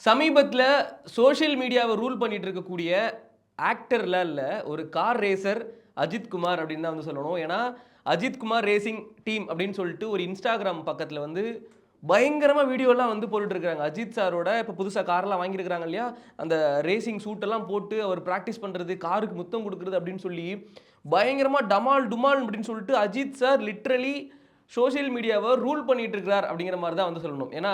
சமீபத்தில் சோஷியல் மீடியாவை ரூல் பண்ணிட்டு இருக்கக்கூடிய ஆக்டர்லாம் இல்லை, ஒரு கார் ரேசர் அஜித் குமார் அப்படின்னு தான் வந்து சொல்லணும். ஏன்னா அஜித் குமார் ரேசிங் டீம் அப்படின்னு சொல்லிட்டு ஒரு இன்ஸ்டாகிராம் பக்கத்தில் வந்து பயங்கரமாக வீடியோலாம் வந்து போட்டுட்ருக்காங்க. அஜித் சாரோட இப்போ புதுசாக கார்லாம் வாங்கியிருக்கிறாங்க இல்லையா, அந்த ரேசிங் சூட்டெல்லாம் போட்டு அவர் ப்ராக்டிஸ் பண்ணுறது, காருக்கு முத்தம் கொடுக்குறது அப்படின்னு சொல்லி பயங்கரமாக டமால் டுமால் அப்படின்னு சொல்லிட்டு அஜித் சார் லிட்ரலி சோஷியல் மீடியாவை ரூல் பண்ணிட்டு இருக்கிறார் அப்படிங்கிற மாதிரி தான் வந்து சொல்லணும். ஏன்னா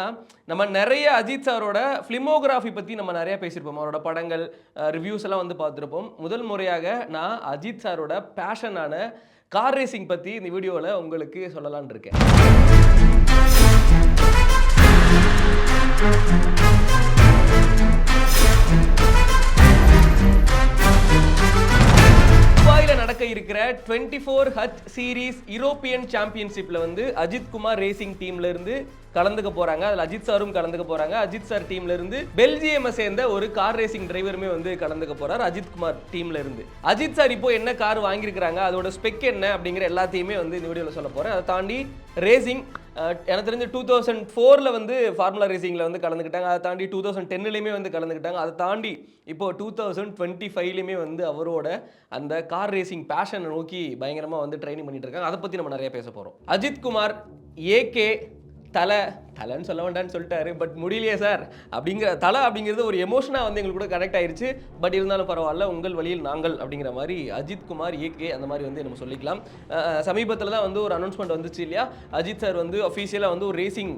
நம்ம நிறைய அஜித் சாரோட ஃபிலிமோகிராஃபி பற்றி நம்ம நிறைய பேசியிருப்போம், அவரோட படங்கள் ரிவ்யூஸ் எல்லாம் வந்து பார்த்துருப்போம். முதல் முறையாக நான் அஜித் சாரோட பேஷனான கார் ரேசிங் பற்றி இந்த வீடியோவில் உங்களுக்கு சொல்லலான் இருக்கேன். நடக்க இருக்கிற 24H சீரீஸ் யூரோப்பியன் சாம்பியன்ஷிப்ல வந்து அஜித் குமார் ரேசிங் டீம்ல இருந்து கலந்துக்க போறாங்க. அதுல அஜித் சாரும் கலந்துக்க போறாங்க. அஜித் சார் டீம்ல இருந்து பெல்ஜியம் சேர்ந்த ஒரு கார் ரேசிங் டிரைவருமே வந்து கலந்துக்க போறார் அஜித் குமார் டீம்ல இருந்து. அஜித் சார் இப்போ என்ன கார் வாங்கியிருக்காங்க, அதோட ஸ்பெக் என்ன அப்படிங்கிற எல்லாத்தையுமே வந்து இந்த வீடியோவில் சொல்ல போறேன். அதை தாண்டி ரேசிங் எனக்கு தெரிஞ்சு 2004 வந்து ஃபார்முலா ரேசிங்கில் வந்து கலந்துக்கிட்டாங்க. அதை தாண்டி 2010 வந்து கலந்துக்கிட்டாங்க. அதை தாண்டி இப்போ 2025 வந்து அவரோட அந்த கார் ரேசிங் பேஷனை நோக்கி பயங்கரமாக வந்து ட்ரைனிங் பண்ணிட்டு இருக்காங்க. அதை பற்றி நம்ம நிறைய பேச போகிறோம். அஜித் குமார் ஏகே தலைன்னு சொல்ல வேண்டான்னு சொல்லிட்டாரு, பட் முடியலையே சார் அப்படிங்கிற தலை அப்படிங்கிறது ஒரு எமோஷனாக வந்து எங்களுக்கு கூட கனெக்ட் ஆயிடுச்சு. பட் இருந்தாலும் பரவாயில்ல, உங்கள் வழியில் நாங்கள் அப்படிங்கிற மாதிரி அஜித் குமார் ஏகே அந்த மாதிரி வந்து நம்ம சொல்லிக்கலாம். சமீபத்தில் தான் வந்து ஒரு அனௌன்ஸ்மெண்ட் வந்துச்சு இல்லையா, அஜித் சார் வந்து அஃபீஷியலாக வந்து ஒரு ரேசிங்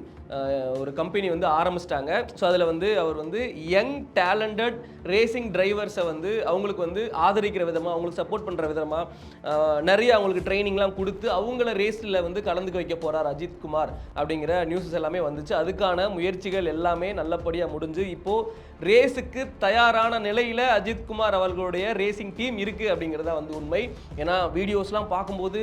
ஒரு கம்பெனி வந்து ஆரம்பிச்சிட்டாங்க. ஸோ அதில் வந்து அவர் வந்து யங் டேலண்டட் ரேசிங் டிரைவர்ஸை வந்து அவங்களுக்கு வந்து ஆதரிக்கிற விதமாக, அவங்களுக்கு சப்போர்ட் பண்ணுற விதமாக நிறைய அவங்களுக்கு ட்ரைனிங்லாம் கொடுத்து அவங்கள ரேஸில் வந்து கலந்துக்க வைக்க போகிறார் அஜித் குமார் அப்படிங்கிற நியூஸஸ் எல்லாமே வந்துச்சு. அதுக்கான முயற்சிகள் எல்லாமே நல்லபடியாக முடிஞ்சு இப்போது ரேஸுக்கு தயாரான நிலையில் அஜித் குமார் அவர்களுடைய ரேசிங் டீம் இருக்குது அப்படிங்கிறதா வந்து உண்மை. ஏன்னா வீடியோஸ்லாம் பார்க்கும்போது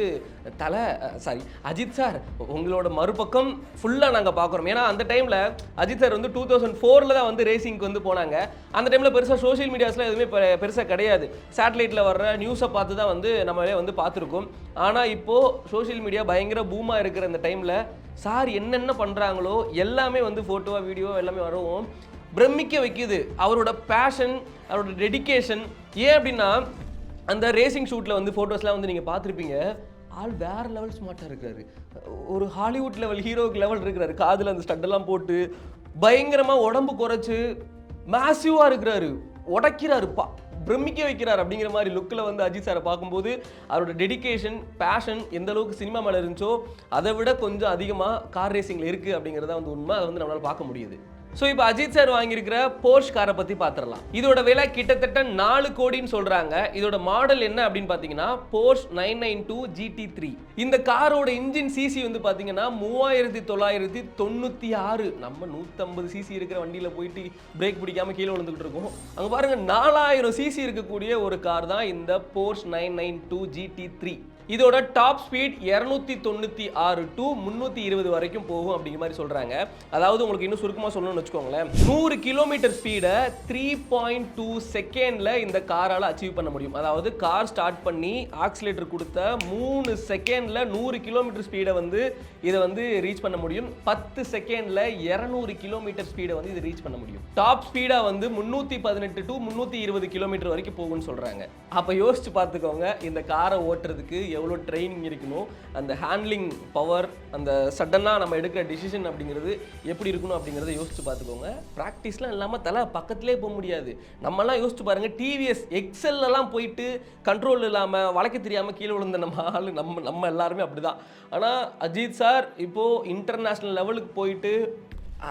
அஜித் சார் உங்களோட மறுபக்கம் ஃபுல்லாக நாங்கள் பார்க்குறோம். ஏன்னா அந்த டைமில் அஜித் சார் வந்து 2004 தான் வந்து ரேசிங்க்கு வந்து போனாங்க. அந்த டைமில் பெருசாக சோஷியல் மீடியாஸில் எதுவுமே பெருசாக கிடையாது. சேட்டலைட்டில் வர்ற நியூஸை பார்த்து தான் வந்து நம்மளே வந்து பார்த்துருக்கோம். ஆனால் இப்போது சோஷியல் மீடியா பயங்கர பூமாக இருக்கிற அந்த டைமில் சார் என்னென்ன பண்ணுறாங்களோ எல்லாமே வந்து ஃபோட்டோவா வீடியோ எல்லாமே வரவும் பிரமிக்க வைக்குது. அவரோட பேஷன், அவரோட டெடிக்கேஷன். ஏன் அப்படின்னா அந்த ரேசிங் ஷூட்டில் வந்து ஃபோட்டோஸ்லாம் வந்து நீங்கள் பார்த்துருப்பீங்க, ஆள் வேறு லெவல் ஸ்மார்ட்டாக இருக்கிறாரு, ஒரு ஹாலிவுட் லெவல் ஹீரோக்கு லெவல் இருக்கிறாரு. காதில் அந்த ஸ்டட்டெல்லாம் போட்டு பயங்கரமாக உடம்பு குறைச்சி மேசிவாக இருக்கிறாரு, உடைக்கிறாரு, பிரமிக்க வைக்கிறார் அப்படிங்கிற மாதிரி லுக்கில் வந்து அஜித் சாரை பார்க்கும்போது அவரோட டெடிக்கேஷன், பேஷன் எந்த அளவுக்கு சினிமா மேலே இருந்துச்சோ அதை விட கொஞ்சம் அதிகமாக கார் ரேசிங்கில் இருக்குது அப்படிங்கிறத வந்து உண்மை. அதை வந்து நம்மளால் பார்க்க முடியுது. ஸோ இப்போ அஜித் சார் வாங்கியிருக்கிற போர்ஷ் காரை பற்றி பார்த்துடலாம். இதோட விலை கிட்டத்தட்ட 4 கோடின்னு சொல்கிறாங்க. இதோட மாடல் என்ன அப்படின்னு பார்த்தீங்கன்னா போர்ஷ் 992 GT3. இந்த காரோட இன்ஜின் சிசி வந்து பார்த்தீங்கன்னா 3996. நம்ம 150 சிசி இருக்கிற வண்டியில் போயிட்டு பிரேக் பிடிக்காமல் கீழே விழுந்துக்கிட்டு இருக்கோம். அங்கே பாருங்கள் 4000 சிசி இருக்கக்கூடிய ஒரு கார் தான் இந்த போர்ஷ் 992 GT3. இதோட டாப் ஸ்பீட் 296 to 320 வரைக்கும் போகும் அப்படிங்கிற மாதிரி சொல்றாங்க. அதாவது உங்களுக்கு இன்னும் சுருக்கமாக சொல்லணும்னு வச்சுக்கோங்களேன், 100 கிலோமீட்டர் ஸ்பீடை 3.2 செகண்ட்ல இந்த காரால் அச்சீவ் பண்ண முடியும். அதாவது கார் ஸ்டார்ட் பண்ணி ஆக்சிலேட்டர் கொடுத்த 3 செகண்ட்ல 100 கிலோமீட்டர் ஸ்பீடை வந்து இதை வந்து ரீச் பண்ண முடியும். 10 செகண்ட்ல 200 கிலோமீட்டர் ஸ்பீடை வந்து இது ரீச் பண்ண முடியும். டாப் ஸ்பீடா வந்து 318 to 320 கிலோமீட்டர் வரைக்கும் போகும்னு சொல்றாங்க. அப்ப யோசிச்சு பார்த்துக்கோங்க, இந்த காரை ஓட்டுறதுக்கு எவ்வளோ ட்ரைனிங் இருக்கணும், அந்த ஹேண்ட்லிங் பவர், அந்த சடனாக நம்ம எடுக்கிற டிசிஷன் அப்படிங்கிறது எப்படி இருக்கணும் அப்படிங்கிறத யோசிச்சு பார்த்துக்கோங்க. ப்ராக்டிஸ்லாம் இல்லாமல் தலை பக்கத்துலேயே போக முடியாது. நம்மலாம் யோசிச்சு பாருங்கள், டிவிஎஸ் எக்ஸல்லாம் போயிட்டு கண்ட்ரோல் இல்லாமல் வளைக்க தெரியாமல் கீழே விழுந்த நம்ம எல்லாருமே அப்படி தான். ஆனால் அஜித் சார் இப்போது இன்டர்நேஷ்னல் லெவலுக்கு போயிட்டு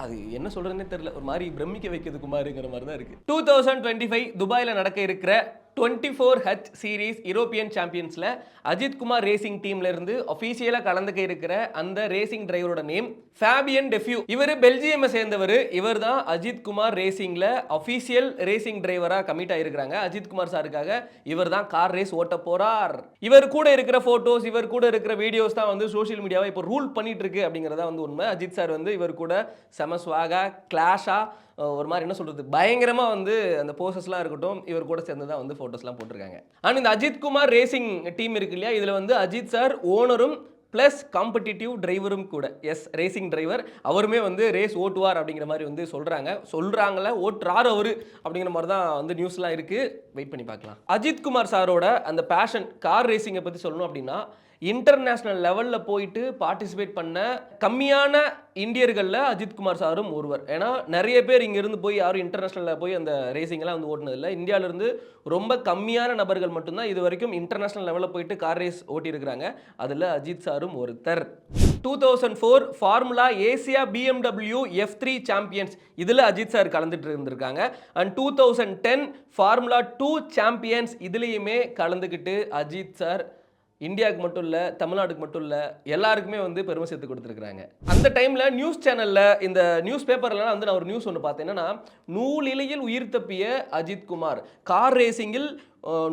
அது என்ன சொல்கிறதுனே தெரியல, ஒரு மாதிரி பிரமிக்க வைக்கிறது குமாருங்கிற மாதிரி தான் இருக்குது. 2025 துபாயில் நடக்க இருக்கிற 24H சீரீஸ் யூரோப்பியன் சாம்பியன்ஸில் அஜித் குமார் ரேசிங் டீம்ல இருந்து அஃபீஷியலாக கலந்துக்க இருக்கிற அந்த ரேசிங் டிரைவரோட நேம் ஃபேபியன் டெஃப்யூ. இவர் பெல்ஜியம் சேர்ந்தவர். இவர் தான் அஜித் குமார் ரேசிங்கில் அஃபீஷியல் ரேசிங் டிரைவராக கமிட் ஆகிருக்கிறாங்க. அஜித் குமார் சாருக்காக இவர் தான் கார் ரேஸ் ஓட்ட போறார். இவர் கூட இருக்கிற ஃபோட்டோஸ், இவர் கூட இருக்கிற வீடியோஸ் தான் வந்து சோஷியல் மீடியாவை இப்போ ரூல் பண்ணிட்டு இருக்கு அப்படிங்கிறதா வந்து உண்மை. அஜித் சார் வந்து இவர் கூட செமஸ்வாகா கிளாஷாக ஒரு மாதிரி என்ன சொல்கிறது பயங்கரமாக வந்து அந்த போஸ்டர்ஸ்லாம் இருக்கட்டும் இவர் கூட சேர்ந்து தான் வந்து ஃபோட்டோஸ்லாம் போட்டிருக்காங்க. ஆனால் இந்த அஜித் குமார் ரேசிங் டீம் இருக்கு இல்லையா, இதில் வந்து அஜித் சார் ஓனரும் ப்ளஸ் காம்படிட்டிவ் டிரைவரும் கூட. Yes, racing driver. அவருமே வந்து ரேஸ் ஓட்டுவார் அப்படிங்கிற மாதிரி வந்து சொல்கிறாங்கள ஓட்டுறாரு அவரு அப்படிங்கிற மாதிரி தான் வந்து நியூஸ்லாம் இருக்குது. வெயிட் பண்ணி பார்க்கலாம். அஜித் குமார் சாரோட அந்த பேஷன் கார் ரேசிங்கை பற்றி சொல்லணும் அப்படின்னா, இன்டர்நேஷ்னல் லெவலில் போயிட்டு பார்ட்டிசிபேட் பண்ண கம்மியான இந்தியர்களில் அஜித்குமார் சாரும் ஒருவர். ஏன்னா நிறைய பேர் இங்கேருந்து போய் யாரும் இன்டர்நேஷ்னலில் போய் அந்த ரேசிங்கெல்லாம் வந்து ஓட்டினதில்லை. இந்தியாவிலேருந்து ரொம்ப கம்மியான நபர்கள் மட்டும்தான் இது வரைக்கும் இன்டர்நேஷ்னல் லெவலில் போயிட்டு கார் ரேஸ் ஓட்டியிருக்கிறாங்க. அதில் அஜித் சாரும் ஒருத்தர். 2004 formula Asia BMW F3 champions இதில் அஜித் சார் கலந்துட்டு இருந்திருக்காங்க. அண்ட் 2010 ஃபார்முலா 2 சாம்பியன்ஸ் இதுலேயுமே கலந்துக்கிட்டு அஜித் சார் இந்தியாவுக்கு மட்டும் இல்லை, தமிழ்நாட்டுக்கு மட்டும் இல்லை, எல்லாருக்குமே வந்து பெருமை சேர்த்து கொடுத்துருக்குறாங்க. அந்த டைமில் நியூஸ் சேனலில் இந்த நியூஸ் பேப்பர்லாம் வந்து நான் ஒரு நியூஸ் ஒன்று பார்த்தேன். என்னன்னா, நூலிலையில் உயிர் தப்பிய அஜித் குமார், கார் ரேசிங்கில்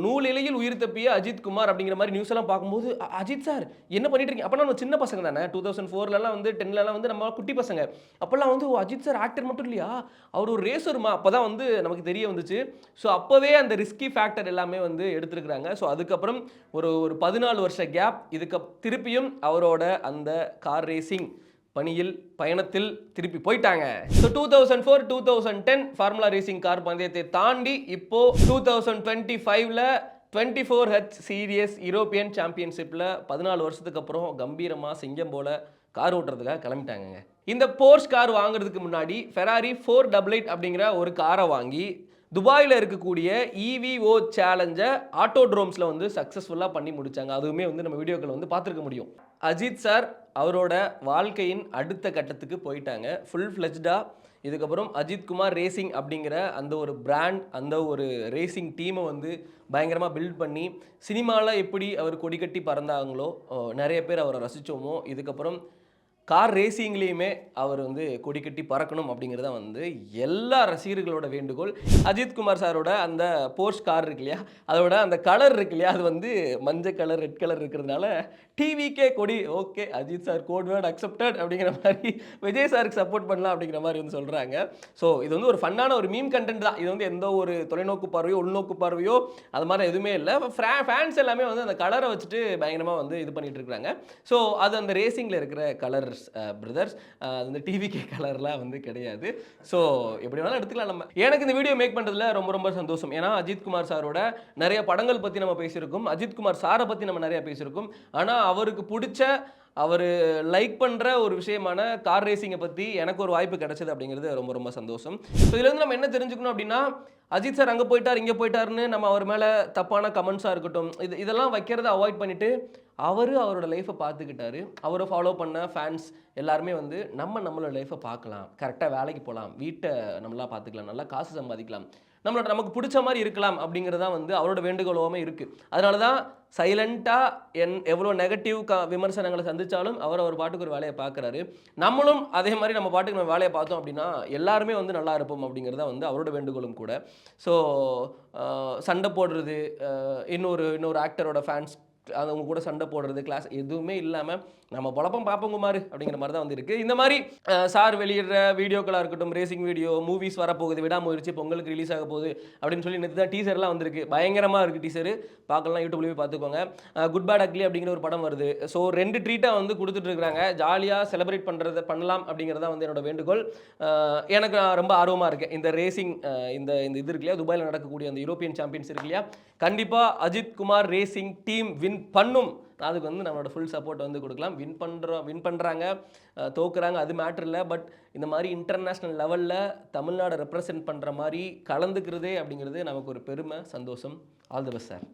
நூலிலையில் உயிர் தப்பிய அஜித் குமார் அப்படிங்கிற மாதிரி நியூஸ் எல்லாம் பார்க்கும்போது, அஜித் சார் என்ன பண்ணிட்டு இருக்கீங்க? அப்போ நம்ம சின்ன பசங்க தானே, 2004லலாம் வந்து 10லலாம் வந்து நம்ம குட்டி பசங்க. அப்போல்லாம் வந்து அஜித் சார் ஆக்டர் மட்டும் இல்லையா, அவர் ஒரு ரேசருமா, அப்போ தான் வந்து நமக்கு தெரிய வந்துச்சு. ஸோ அப்போவே அந்த ரிஸ்கி ஃபேக்டர் எல்லாமே வந்து எடுத்துருக்குறாங்க. ஸோ அதுக்கப்புறம் ஒரு 14 வருஷ கேப், இதுக்கு திருப்பியும் அவரோட அந்த கார் ரேசிங் பணியில் பயணத்தில் திருப்பி போயிட்டாங்க. ஸோ 2004 2010 ஃபார்முலா ரேசிங் கார் பந்தயத்தை தாண்டி இப்போ 2025ல் 24H சீரியஸ் யூரோப்பியன் சாம்பியன்ஷிப்பில் 14 வருஷத்துக்கு அப்புறம் கம்பீரமாக சிங்கம் போல கார் ஓட்டுறதுக்காக கிளம்பிட்டாங்க. இந்த போர்ஷ் கார் வாங்குறதுக்கு முன்னாடி ஃபெராரி 488 அப்படிங்கிற ஒரு காரை வாங்கி துபாயில் இருக்கக்கூடிய EVO சேலஞ்சை ஆட்டோட்ரோம்ஸில் வந்து சக்ஸஸ்ஃபுல்லாக பண்ணி முடித்தாங்க. அதுவுமே வந்து நம்ம வீடியோக்களை வந்து பார்த்துருக்க முடியும். அஜித் சார் அவரோட வாழ்க்கையின் அடுத்த கட்டத்துக்கு போயிட்டாங்க ஃபுல் ஃப்ளெஜ்டாக. இதுக்கப்புறம் அஜித் குமார் ரேசிங் அப்படிங்கிற அந்த ஒரு பிராண்ட், அந்த ஒரு ரேசிங் டீமை வந்து பயங்கரமாக பில்ட் பண்ணி சினிமாவில் எப்படி அவர் கொடி கட்டி பறந்தாங்களோ, நிறைய பேர் அவரை ரசித்தோமோ, இதுக்கப்புறம் கார் ரேசிங்லேயுமே அவர் வந்து கொடி கட்டி பறக்கணும் அப்படிங்கிறத வந்து எல்லா ரசிகர்களோட வேண்டுகோள். அஜித் குமார் சாரோட அந்த போர்ஷ் கார் இருக்கு இல்லையா, அதோட அந்த கலர் இருக்கு இல்லையா, அது வந்து மஞ்சள் கலர் ரெட் கலர் இருக்கிறதுனால டிவிக்கே கொடி okay, Ajith sir code word accepted அப்படிங்கிற மாதிரி விஜய் சாருக்கு சப்போர்ட் பண்ணலாம் அப்படிங்கிற மாதிரி வந்து சொல்கிறாங்க. ஸோ இது வந்து ஒரு ஃபன்னான ஒரு மீம் கண்டென்ட் தான். இது வந்து எந்த ஒரு தொலைநோக்கு பார்வையோ உள்நோக்கு பார்வையோ அது மாதிரி எதுவுமே இல்லை. ஃபேன்ஸ் எல்லாமே வந்து அந்த கலரை வச்சுட்டு பயங்கரமாக வந்து இது பண்ணிட்டு இருக்கிறாங்க. ஸோ அது அந்த ரேசிங்கில் இருக்கிற கலர் பிரதர்ஸ், அந்த டிவிகே கலர்லாம் வந்து கிடையாது. ஸோ எப்படி வேணாலும் எடுத்துக்கலாம் நம்ம. எனக்கு இந்த வீடியோ மேக் பண்ணுறதுல ரொம்ப ரொம்ப சந்தோஷம். ஏன்னா அஜித் குமார் சாரோட நிறைய படங்கள் பற்றி நம்ம பேசியிருக்கோம், அஜித் குமார் சாரை பற்றி நம்ம நிறைய பேசியிருக்கோம். ஆனால் அவருக்கு பிடிச்ச, அவர் லைக் பண்ணுற ஒரு விஷயமான கார் ரேசிங்கை பற்றி எனக்கு ஒரு வாய்ப்பு கிடைச்சது அப்படிங்கிறது ரொம்ப ரொம்ப சந்தோஷம். ஸோ இதுலேருந்து நம்ம என்ன தெரிஞ்சுக்கணும் அப்படின்னா, அஜித் சார் அங்கே போயிட்டார் இங்கே போயிட்டாருன்னு நம்ம அவர் மேலே தப்பான கமெண்ட்ஸாக இருக்கட்டும், இதெல்லாம் வைக்கிறத அவாய்ட் பண்ணிவிட்டு அவரோட லைஃப்பை பார்த்துக்கிட்டாரு. அவரை ஃபாலோ பண்ண ஃபேன்ஸ் எல்லாருமே வந்து நம்மளோட லைஃப்பை பார்க்கலாம், கரெக்டாக வேலைக்கு போகலாம், வீட்டை நம்மளாக பார்த்துக்கலாம், நல்லா காசு சம்பாதிக்கலாம், நமக்கு பிடிச்ச மாதிரி இருக்கலாம் அப்படிங்கிறதான் வந்து அவரோட வேண்டுகோளாகவே இருக்குது. அதனால தான் சைலண்ட்டாக எவ்வளோ நெகட்டிவ் விமர்சனங்களை சந்தித்தாலும் அவர் பாட்டுக்கு ஒரு வேலையை பார்க்குறாரு. நம்மளும் அதே மாதிரி நம்ம பாட்டுக்கு நம்ம வேலையை பார்த்தோம் அப்படின்னா எல்லாருமே வந்து நல்லா இருப்போம் அப்படிங்கிறத வந்து அவரோட வேண்டுகோளும் கூட. ஸோ சண்டை போடுறது, இன்னொரு ஆக்டரோட ஃபேன்ஸ் அவங்க கூட சண்டை போடுறது, கிளாஸ் எதுவுமே இல்லாமல் நம்ம பொழப்பம் பார்ப்போம் குமார் அப்படிங்கிற மாதிரி தான் வந்து இருக்குது. இந்த மாதிரி சார் வெளியிடுற வீடியோக்களாக இருக்கட்டும், ரேசிங் வீடியோ, மூவிஸ் வரப்போகுது, விடாமுயற்சி பொங்கலுக்கு ரிலீஸ் ஆக போகுது அப்படின்னு சொல்லி நேற்று தான் டீசர்லாம் வந்திருக்கு. பயங்கரமாக இருக்குது டீசரு, பார்க்கலாம், யூடியூப்லேயே பார்த்துக்கோங்க. குட் பேட் அக்லி அப்படிங்கிற ஒரு படம் வருது. ஸோ 2 ட்ரீட்டாக வந்து கொடுத்துட்ருக்குறாங்க. ஜாலியாக செலிப்ரேட் பண்ணலாம் அப்படிங்கிறதா வந்து என்னோட வேண்டுகோள். எனக்கு நான் ரொம்ப ஆர்வமாக இருக்கேன். இந்த ரேசிங் இந்த இது இருக்கு இல்லையா, துபாயில் நடக்கக்கூடிய அந்த யூரோப்பியன் சாம்பியன்ஸ் இருக்கு இல்லையா, கண்டிப்பாக Ajith Kumar racing team win பண்ணும். அதுக்கு வந்து நம்மளோட ஃபுல் சப்போர்ட் வந்து கொடுக்கலாம். வின் பண்ணுறாங்க தோக்குறாங்க அது மேட்ரு இல்லை. பட் இந்த மாதிரி இன்டர்நேஷ்னல் லெவலில் தமிழ்நாடு ரெப்ரசென்ட் பண்ணுற மாதிரி கலந்துக்கிறதே அப்படிங்கிறது நமக்கு ஒரு பெருமை, சந்தோஷம். All the best sir.